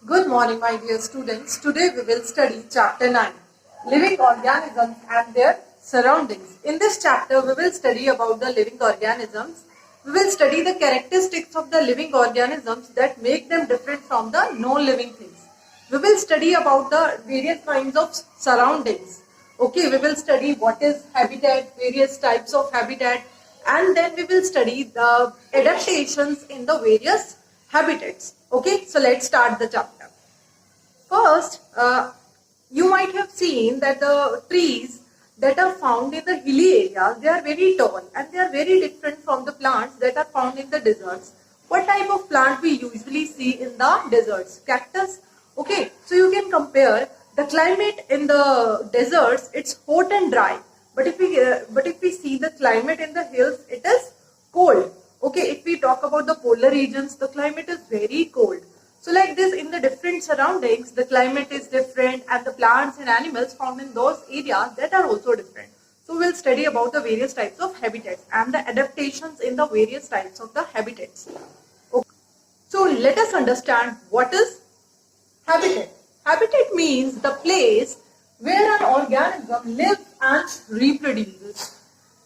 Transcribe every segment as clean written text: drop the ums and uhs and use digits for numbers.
Good morning, my dear students. Today we will study chapter 9, living organisms and their surroundings. In this chapter, we will study about the living organisms. We will study the characteristics of the living organisms that make them different from the non-living things. We will study about the various kinds of surroundings. Okay, we will study what is habitat, various types of habitat, and then we will study the adaptations in the various habitats. Okay, so let's start the chapter. First, you might have seen that the trees that are found in the hilly areas, they are very tall and they are very different from the plants that are found in the deserts. What type of plant we usually see in the deserts? Cactus. Okay, so you can compare the climate in the deserts. It's hot and dry, but if we see the climate in the hills, it is cold. Okay, if we talk about the polar regions, the climate is very cold. So like this, in the different surroundings, the climate is different and the plants and animals found in those areas that are also different. So we'll study about the various types of habitats and the adaptations in the various types of the habitats. Okay. So let us understand what is habitat. Habitat means the place where an organism lives and reproduces.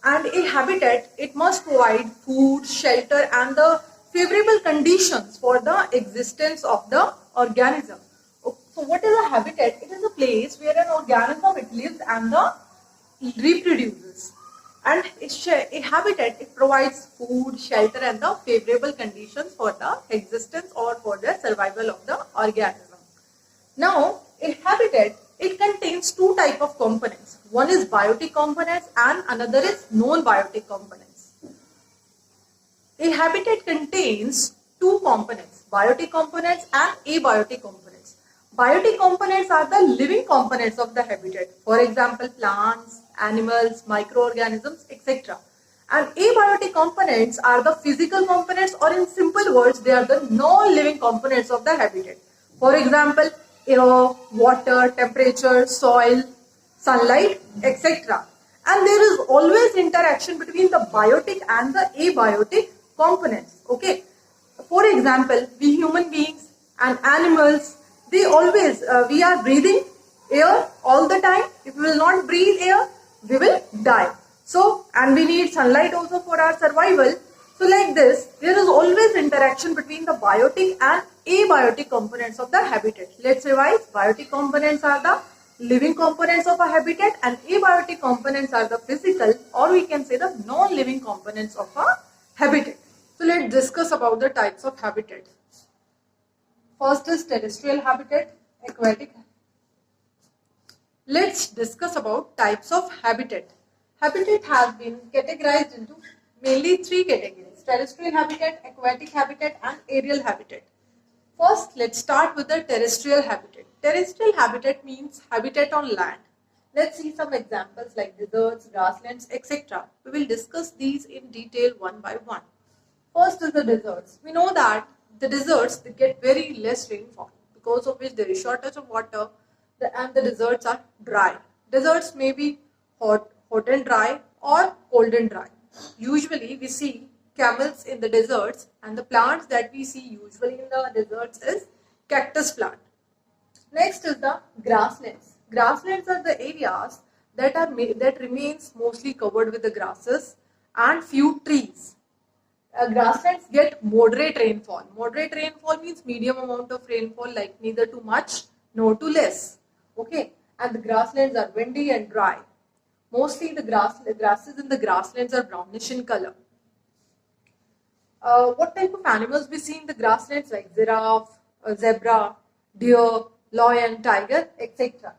And a habitat, it must provide food, shelter and the favorable conditions for the existence of the organism. So what is a habitat? It is a place where an organism it lives and reproduces. And a habitat, it provides food, shelter and the favorable conditions for the existence or for the survival of the organism. Now, a habitat, it contains two types of components. One is biotic components and another is non-biotic components. A habitat contains two components, biotic components and abiotic components. Biotic components are the living components of the habitat. For example, plants, animals, microorganisms, etc. And abiotic components are the physical components, or in simple words, they are the non-living components of the habitat. For example, air, water, temperature, soil, sunlight, etc. And there is always interaction between the biotic and the abiotic components. Okay. For example, we human beings and animals, they always, we are breathing air all the time. If we will not breathe air, we will die. So, and we need sunlight also for our survival. So like this, there is always interaction between the biotic and abiotic components of the habitat. Let's revise. Biotic components are the living components of a habitat and abiotic components are the physical, or we can say the non-living components of a habitat. So let's discuss about the types of habitat. First is terrestrial habitat, aquatic. Let's discuss about types of habitat. Habitat has been categorized into mainly three categories: terrestrial habitat, aquatic habitat and aerial habitat. First, let's start with the terrestrial habitat. Terrestrial habitat means habitat on land. Let's see some examples like deserts, grasslands, etc. We will discuss these in detail one by one. First is the deserts. We know that the deserts, they get very less rainfall, because of which there is shortage of water and the deserts are dry. Deserts may be hot and dry or cold and dry. Usually we see camels in the deserts, and the plants that we see usually in the deserts is cactus plant. Next is the grasslands. Grasslands are the areas that remains mostly covered with the grasses and few trees. Grasslands get moderate rainfall. Moderate rainfall means medium amount of rainfall, like neither too much nor too less. Okay, and the grasslands are windy and dry. Mostly the grasses in the grasslands are brownish in color. What type of animals we see in the grasslands? Like giraffe, zebra, deer, lion, tiger, etc.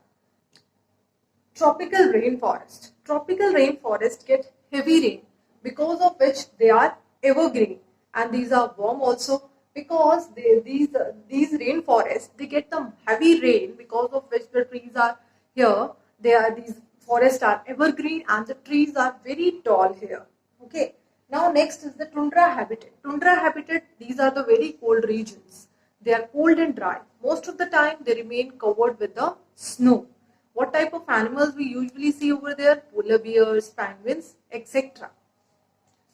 Tropical rainforest. Tropical rainforest get heavy rain, because of which they are evergreen, and these are warm also, because these rainforests, they get the heavy rain, because of which the trees are here. These forests are evergreen and the trees are very tall here. Okay. Now next is the tundra habitat. Tundra habitat, these are the very cold regions. They are cold and dry. Most of the time they remain covered with the snow. What type of animals we usually see over there? Polar bears, penguins, etc.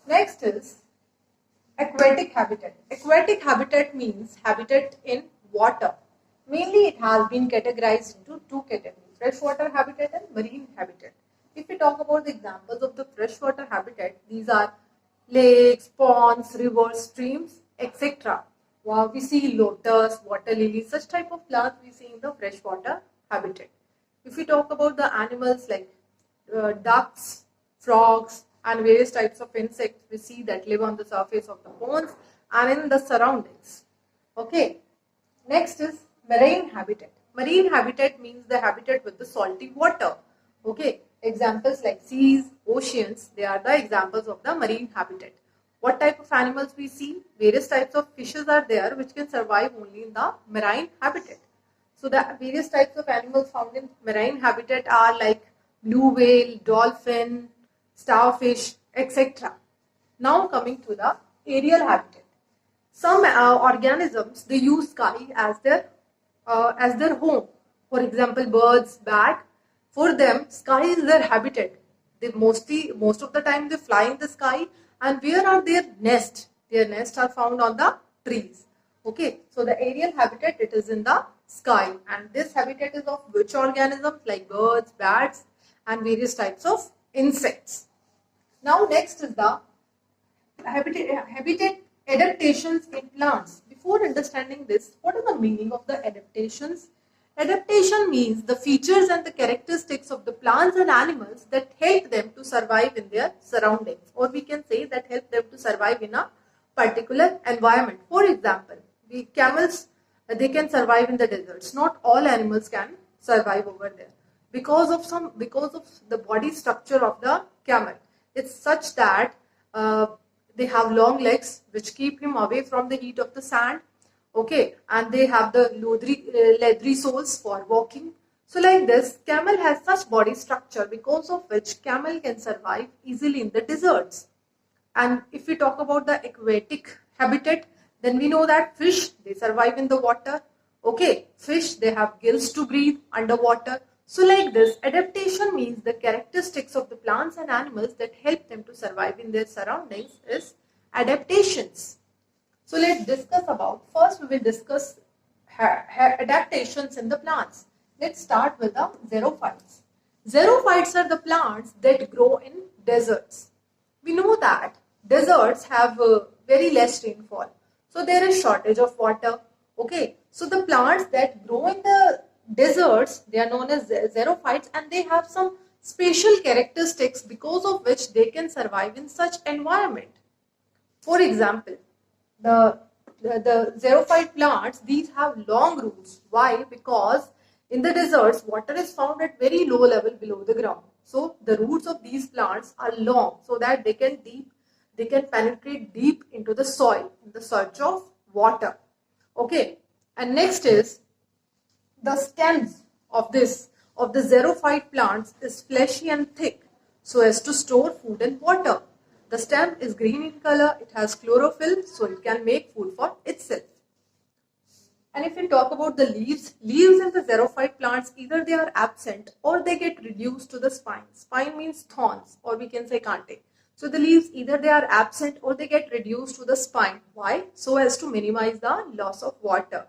Next is aquatic habitat. Aquatic habitat means habitat in water. has been categorized into two categories, freshwater habitat and marine habitat. If we talk about the examples of the freshwater habitat, these are lakes, ponds, rivers, streams, etc. We see lotus, water lily, such type of plants we see in the freshwater habitat. If we talk about the animals like ducks, frogs, and various types of insects we see that live on the surface of the ponds and in the surroundings. Okay. Next is marine habitat. Marine habitat means the habitat with the salty water. Okay. Examples like seas, oceans, they are the examples of the marine habitat. What type of animals we see? Various types of fishes are there which can survive only in the marine habitat. So the various types of animals found in marine habitat are like blue whale, dolphin, starfish, etc. Now coming to the aerial habitat. Some organisms, they use sky as their home. For example, birds, bat. For them, sky is their habitat. Most of the time they fly in the sky. And where are their nests? Their nests are found on the trees. Okay, so the aerial habitat, it is in the sky, and this habitat is of which organisms like birds, bats, and various types of insects. Now next is the habitat adaptations in plants. Before understanding this, what is the meaning of the adaptations? Adaptation means the features and the characteristics of the plants and animals that help them to survive in their surroundings, or we can say that help them to survive in a particular environment. For example, the camels, they can survive in the deserts. Not all animals can survive over there because of the body structure of the camel. It's such that they have long legs which keep him away from the heat of the sand. Okay, and they have the leathery soles for walking. So like this, camel has such body structure because of which camel can survive easily in the deserts. And if we talk about the aquatic habitat, then we know that fish, they survive in the water. Okay, fish, they have gills to breathe underwater. So like this, adaptation means the characteristics of the plants and animals that help them to survive in their surroundings is adaptations. So let's discuss about, first we will discuss adaptations in the plants. Let's start with the xerophytes. Xerophytes are the plants that grow in deserts. We know that deserts have very less rainfall. So there is shortage of water. Okay, so the plants that grow in the deserts, they are known as xerophytes, and they have some special characteristics because of which they can survive in such environment. For example, the xerophyte plants, these have long roots. Why? Because in the deserts, water is found at very low level below the ground. So the roots of these plants are long so that they can penetrate deep into the soil in the search of water. Okay, and next is the stems of the xerophyte plants is fleshy and thick so as to store food and water. The stem is green in color, it has chlorophyll, so it can make food for itself. And if we talk about the leaves in the xerophyte plants, either they are absent or they get reduced to the spine. Spine means thorns, or we can say cantae. So the leaves, either they are absent or they get reduced to the spine. Why? So as to minimize the loss of water.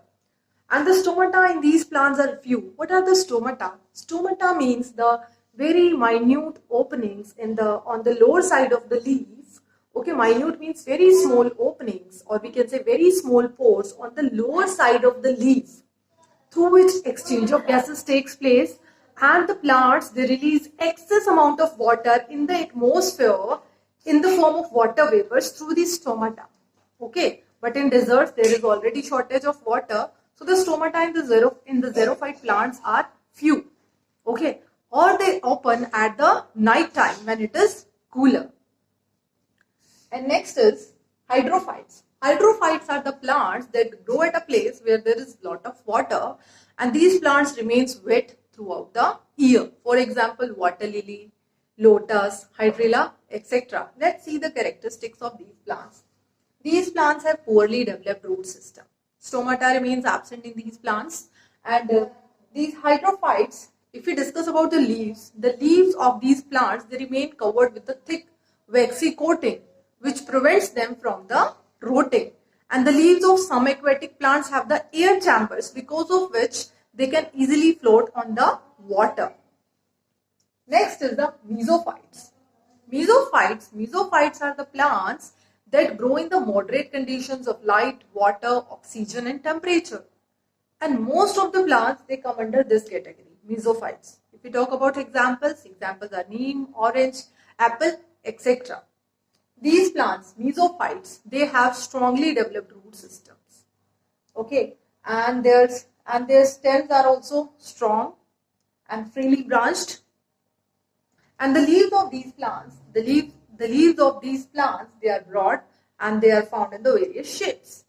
And the stomata in these plants are few. What are the stomata? Stomata means the very minute openings on the lower side of the leaf. Okay, minute means very small openings, or we can say very small pores on the lower side of the leaf, through which exchange of gases takes place, and the plants, they release excess amount of water in the atmosphere in the form of water vapors through these stomata. Okay, but in deserts there is already shortage of water, so the stomata in the xerophyte plants are few. Okay, or they open at the night time when it is cooler. And next is hydrophytes. Hydrophytes are the plants that grow at a place where there is a lot of water, and these plants remains wet throughout the year. For example, water lily, lotus, hydrilla, etc. Let's see the characteristics of these plants. These plants have poorly developed root system. Stomata remains absent in these plants, and these hydrophytes, if we discuss about the leaves of these plants, they remain covered with a thick waxy coating which prevents them from the rotting. And the leaves of some aquatic plants have the air chambers, because of which They can easily float on the water. Next is the mesophytes. Mesophytes are the plants that grow in the moderate conditions of light, water, oxygen and temperature. And most of the plants, they come under this category, mesophytes. If we talk about examples are neem, orange, apple, etc. These plants, mesophytes, they have strongly developed root systems. Okay, and their stems are also strong and freely branched. And the leaves of these plants, the leaves of these plants, they are broad and they are found in the various shapes.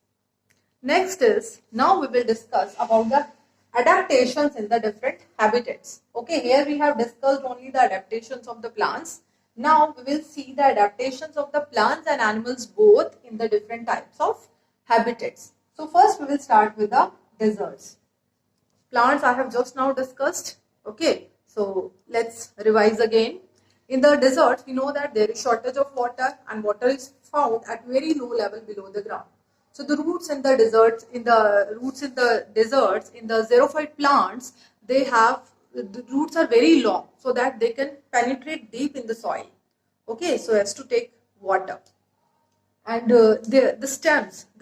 Next is, now we will discuss about the adaptations in the different habitats. Okay, here we have discussed only the adaptations of the plants. Now we will see the adaptations of the plants and animals both in the different types of habitats. So first we will start with the deserts. Plants I have just now discussed. Okay, so let's revise again. In the deserts, we know that there is shortage of water and water is found at very low level below the ground. So the roots in the deserts, in the xerophyte plants, the roots are very long so that they can penetrate deep in the soil. Okay, so as to take water. And the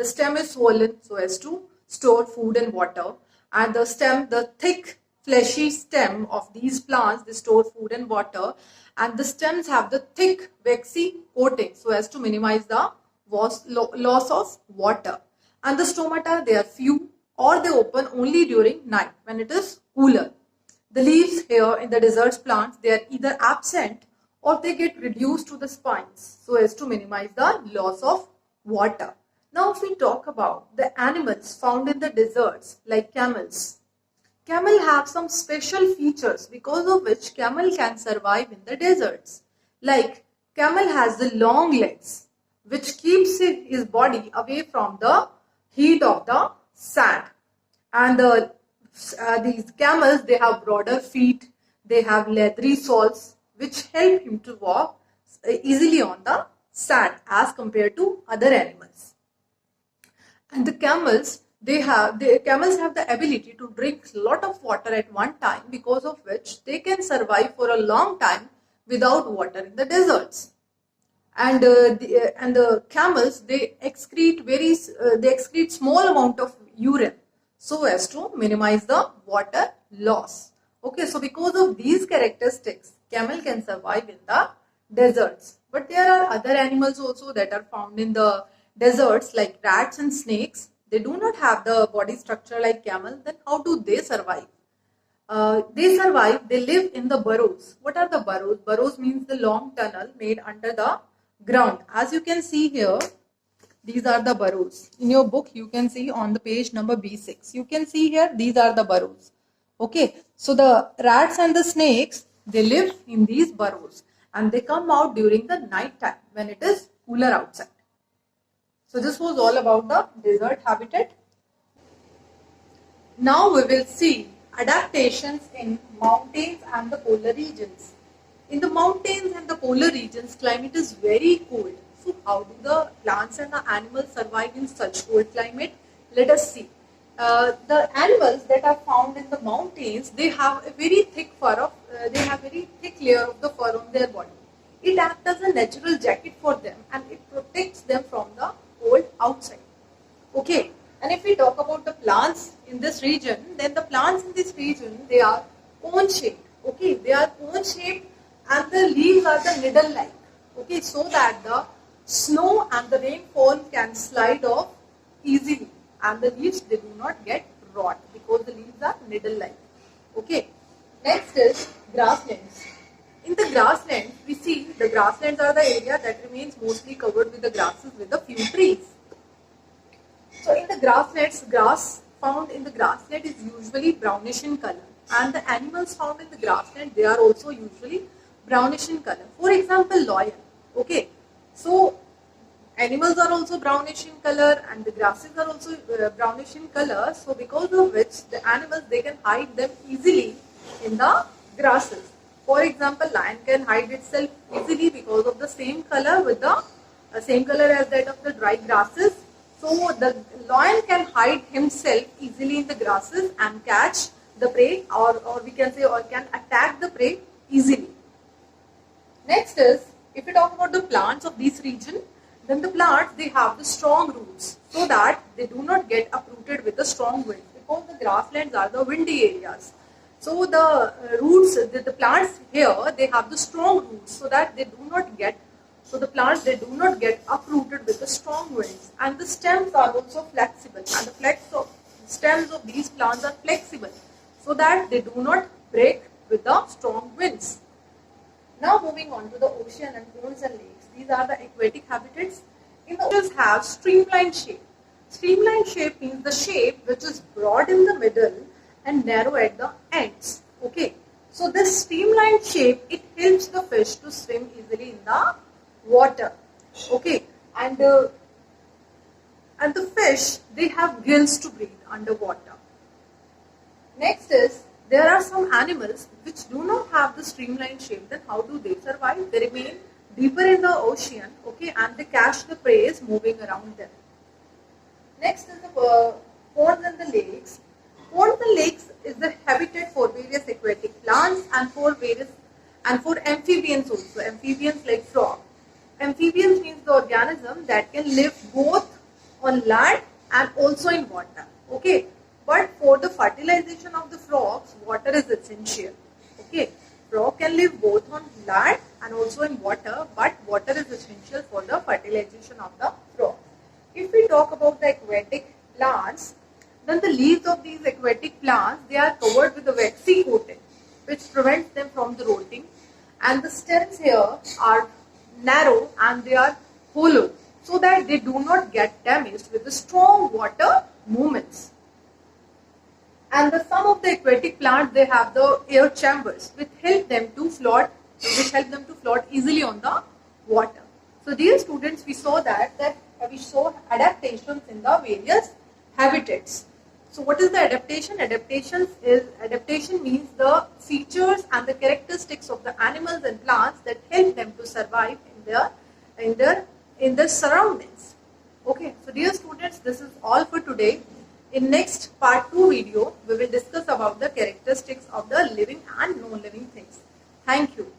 stem is swollen so as to store food and water. And the thick fleshy stem of these plants, they store food and water. And the stems have the thick waxy coating so as to minimize the loss of water. And the stomata, they are few or they open only during night when it is cooler. The leaves here in the deserts plants, they are either absent or they get reduced to the spines so as to minimize the loss of water. Now if we talk about the animals found in the deserts like camels. Camel have some special features because of which camel can survive in the deserts. Like camel has the long legs which keeps his body away from the heat of the sand. And these camels, they have broader feet, they have leathery soles which help him to walk easily on the sand as compared to other animals. And the camels have the ability to drink a lot of water at one time because of which they can survive for a long time without water in the deserts. And the camels, they excrete small amount of urine so as to minimize the water loss. Okay, so because of these characteristics, camel can survive in the deserts. But there are other animals also that are found in the deserts like rats and snakes. They do not have the body structure like camel. Then how do they survive? They live in the burrows. What are the burrows? Burrows means the long tunnel made under the ground. As you can see here, these are the burrows. In your book, you can see on the page number B6. You can see here, these are the burrows. Okay, so the rats and the snakes, they live in these burrows and they come out during the night time when it is cooler outside. So this was all about the desert habitat. Now we will see adaptations in mountains and the polar regions. In the mountains and the polar regions, climate is very cold. So how do the plants and the animals survive in such cold climate? Let us see. The animals that are found in the mountains, they have a very thick layer of the fur on their body. It acts as a natural jacket for them and it protects them from the cold outside. Okay, and if we talk about the plants in this region, then the plants in this region, they are cone shaped. Okay, they are cone shaped and the leaves are the needle-like. Okay, so that the snow and the rainfall can slide off easily and the leaves, they do not get rot because the leaves are needle-like. Okay, next is grasslands. In the grasslands, we see the grasslands are the area that remains mostly covered with the grasses with a few trees. So in the grasslands, grass found in the grassland is usually brownish in color and the animals found in the grassland, they are also usually brownish in color. For example, lion. Okay, so animals are also brownish in color and the grasses are also brownish in color. So because of which the animals, they can hide them easily in the grasses. For example, lion can hide itself easily because of the same color with the same color as that of the dry grasses. So the lion can hide himself easily in the grasses and catch the prey, or we can say, or can attack the prey easily. Next is, if we talk about the plants of this region, then the plants, they have the strong roots so that they do not get uprooted with the strong winds, because the grasslands are the windy areas. So the roots, the plants here, they have the strong roots so that they do not get, so the plants, they do not get uprooted with the strong winds. And the stems are also flexible, and the stems of these plants are flexible so that they do not break with the strong winds. Now moving on to the ocean and ponds and lakes. These are the aquatic habitats. In the oceans have streamlined shape. Streamlined shape means the shape which is broad in the middle and narrow at the ends. Okay. So this streamlined shape, it helps the fish to swim easily in the water. Okay. And the fish, they have gills to breathe underwater. Next is, there are some animals which do not have the streamlined shape. Then how do they survive? They remain deeper in the ocean, okay, and they catch the prey moving around them. Next is the ponds and the lakes. Ponds and lakes is the habitat for various aquatic plants and for amphibians also. Amphibians like frog. Amphibians means the organism that can live both on land and also in water. Okay. But for the fertilization of the frogs, water is essential. Okay, frog can live both on land and also in water, but water is essential for the fertilization of the frogs. If we talk about the aquatic plants, then the leaves of these aquatic plants, they are covered with a waxy coating, which prevents them from the rotting. And the stems here are narrow and they are hollow, so that they do not get damaged with the strong water movements. And some of the aquatic plants, they have the air chambers which help them to float easily on the water. So dear students, we saw we saw adaptations in the various habitats. So what is the adaptation? Adaptation means the features and the characteristics of the animals and plants that help them to survive in their surroundings. Okay, so dear students, this is all for today. In next part 2 video, we will discuss about the characteristics of the living and non-living things. Thank you.